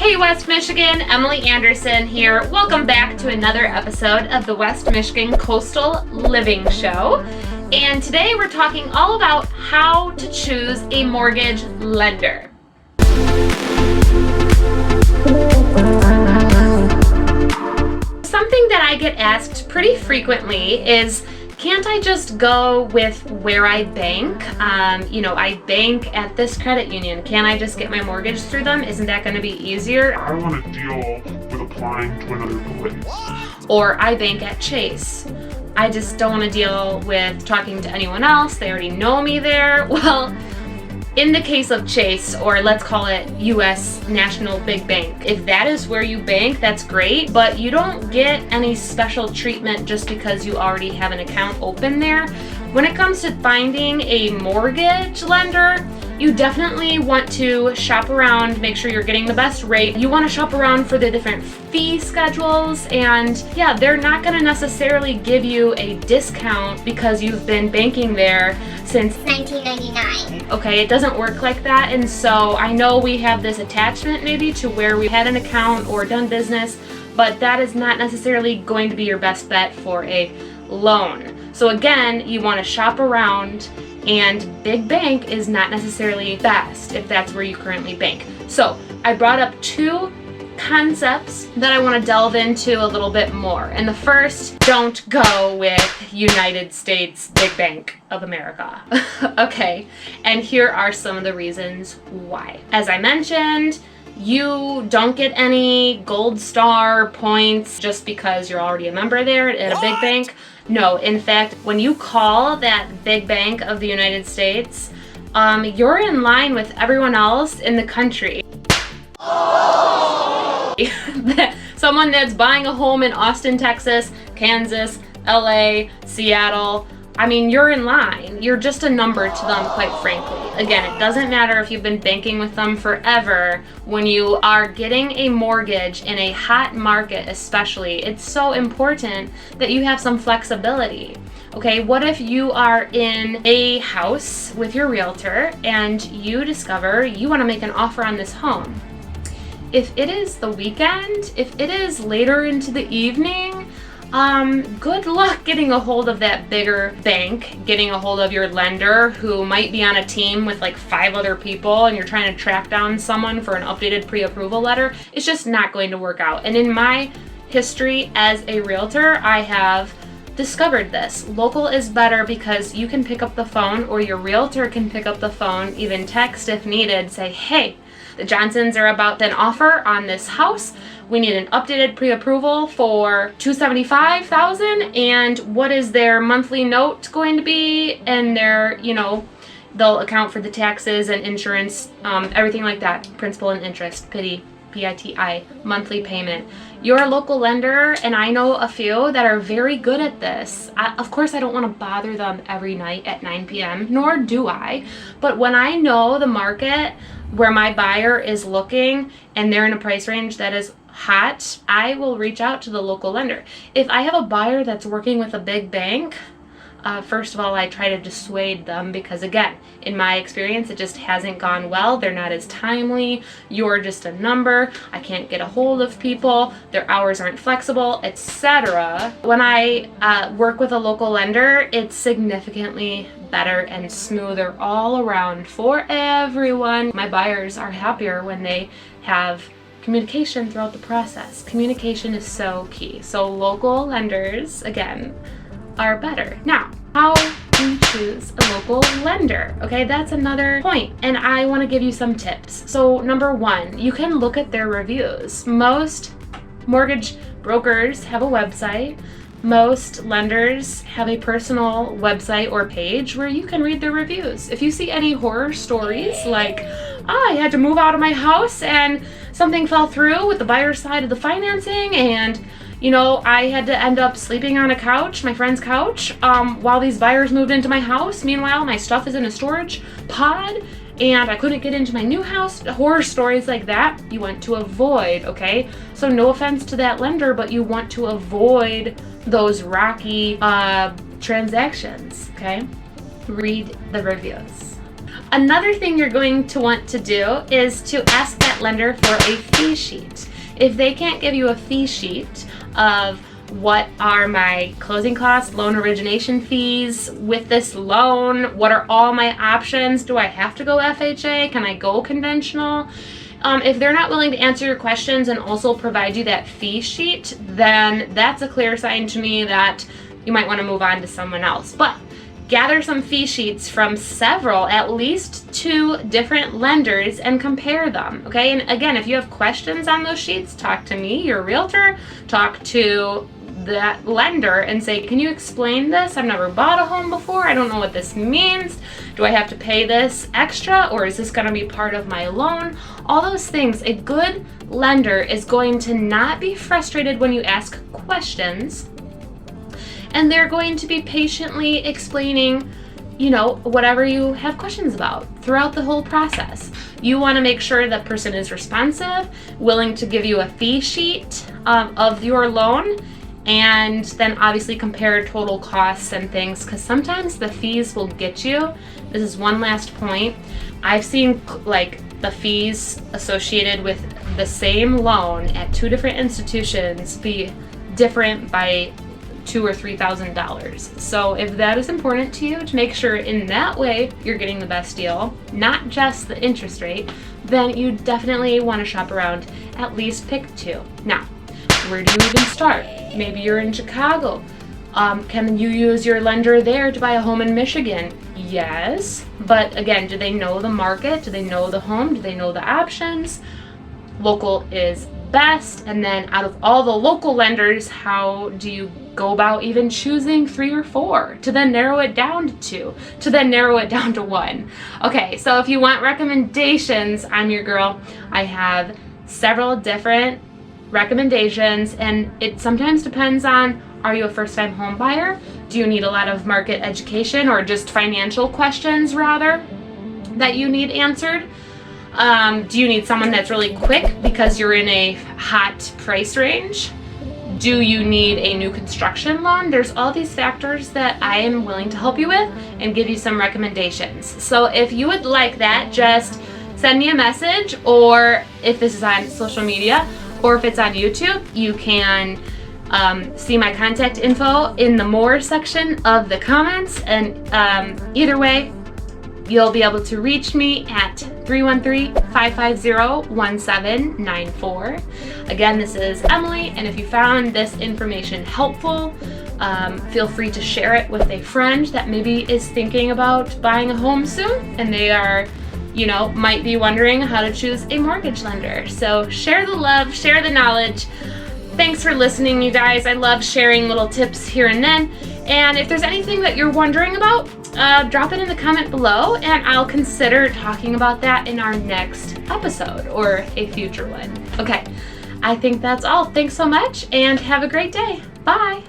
Hey West Michigan, Emily Anderson here. Welcome back to another episode of the West Michigan Coastal Living Show. And today we're talking all about how to choose a mortgage lender. Something that I get asked pretty frequently is, can't I just go with where I bank? I bank at this credit union. Can I just get my mortgage through them? Isn't that going to be easier? I don't want to deal with applying to another place. Or I bank at Chase. I just don't want to deal with talking to anyone else. They already know me there. Well, in the case of Chase, or let's call it U.S. National Big Bank, if that is where you bank, that's great, but you don't get any special treatment just because you already have an account open there. When it comes to finding a mortgage lender, you definitely want to shop around, make sure you're getting the best rate. You want to shop around for the different fee schedules, and yeah, they're not going to necessarily give you a discount because you've been banking there since 1999. Okay, it doesn't work like that, and so I know we have this attachment maybe to where we had an account or done business, but that is not necessarily going to be your best bet for a loan. So again, you want to shop around, and big bank is not necessarily best if that's where you currently bank. So I brought up two concepts that I want to delve into a little bit more. And the first, don't go with United States Big Bank of America. Okay, and here are some of the reasons why. As I mentioned, you don't get any gold star points just because you're already a member there at a big bank. No, in fact, when you call that big bank of the United States, you're in line with everyone else in the country. Someone that's buying a home in Austin, Texas, Kansas, LA, Seattle, I mean, you're in line. You're just a number to them, quite frankly. Again, it doesn't matter if you've been banking with them forever. When you are getting a mortgage in a hot market especially, it's so important that you have some flexibility. Okay, what if you are in a house with your realtor and you discover you want to make an offer on this home? If it is the weekend, if it is later into the evening, good luck getting a hold of that bigger bank, getting a hold of your lender who might be on a team with like 5 other people and you're trying to track down someone for an updated pre-approval letter. It's just not going to work out. And in my history as a realtor, I have discovered this. Local is better because you can pick up the phone, or your realtor can pick up the phone, even text if needed, say, hey, the Johnsons are about an offer on this house. We need an updated pre-approval for $275,000, and what is their monthly note going to be? And their, they'll account for the taxes and insurance, everything like that, principal and interest, PITI, monthly payment. Your local lender, and I know a few that are very good at this. Of course, I don't want to bother them every night at 9 p.m., nor do I, but when I know the market where my buyer is looking and they're in a price range that is hot, I will reach out to the local lender. If I have a buyer that's working with a big bank, first of all, I try to dissuade them because, again, in my experience, it just hasn't gone well. They're not as timely. You're just a number. I can't get a hold of people. Their hours aren't flexible, etc. When I work with a local lender, it's significantly better and smoother all around for everyone. My buyers are happier when they have communication throughout the process. Communication is so key. So local lenders, again, are better. Now, how do you choose a local lender? Okay, that's another point, and I want to give you some tips. So number one, you can look at their reviews. Most mortgage brokers have a website. Most lenders have a personal website or page where you can read their reviews. If you see any horror stories like, I had to move out of my house and something fell through with the buyer's side of the financing, and I had to end up sleeping on a couch, my friend's couch, while these buyers moved into my house. Meanwhile, my stuff is in a storage pod and I couldn't get into my new house. Horror stories like that you want to avoid, okay? So no offense to that lender, but you want to avoid those rocky transactions, okay? Read the reviews. Another thing you're going to want to do is to ask that that lender for a fee sheet. If they can't give you a fee sheet of what are my closing costs, loan origination fees with this loan, what are all my options, do I have to go FHA, can I go conventional? If they're not willing to answer your questions and also provide you that fee sheet, then that's a clear sign to me that you might want to move on to someone else. But gather some fee sheets from several, at least 2 different lenders, and compare them, okay? And again, if you have questions on those sheets, talk to me, your realtor, talk to that lender and say, can you explain this? I've never bought a home before. I don't know what this means. Do I have to pay this extra, or is this going to be part of my loan? All those things. A good lender is going to not be frustrated when you ask questions, and they're going to be patiently explaining, whatever you have questions about throughout the whole process. You want to make sure that person is responsive, willing to give you a fee sheet of your loan, and then obviously compare total costs and things, because sometimes the fees will get you. This is one last point. I've seen the fees associated with the same loan at 2 different institutions be different by $2,000 or $3,000. So if that is important to you, to make sure in that way you're getting the best deal, not just the interest rate, then you definitely want to shop around. At least pick 2. Now, where do you even start? Maybe you're in Chicago. Can you use your lender there to buy a home in Michigan? Yes, but again, do they know the market? Do they know the home? Do they know the options? Local is best. And then out of all the local lenders, how do you go about even choosing 3 or 4 to then narrow it down to 2, to then narrow it down to 1? Okay, so if you want recommendations, I'm your girl. I have several different recommendations, and it sometimes depends on, are you a first-time home buyer? Do you need a lot of market education, or just financial questions rather that you need answered? Do you need someone that's really quick because you're in a hot price range? Do you need a new construction loan? There's all these factors that I am willing to help you with and give you some recommendations. So if you would like that, just send me a message, or if this is on social media, or if it's on YouTube, you can see my contact info in the more section of the comments. And either way, you'll be able to reach me at 313-550-1794. Again, this is Emily, and if you found this information helpful, feel free to share it with a friend that maybe is thinking about buying a home soon, and they are might be wondering how to choose a mortgage lender. So share the love, share the knowledge. Thanks for listening, you guys. I love sharing little tips here and then. And if there's anything that you're wondering about, drop it in the comment below, and I'll consider talking about that in our next episode or a future one. Okay, I think that's all. Thanks so much, and have a great day. Bye.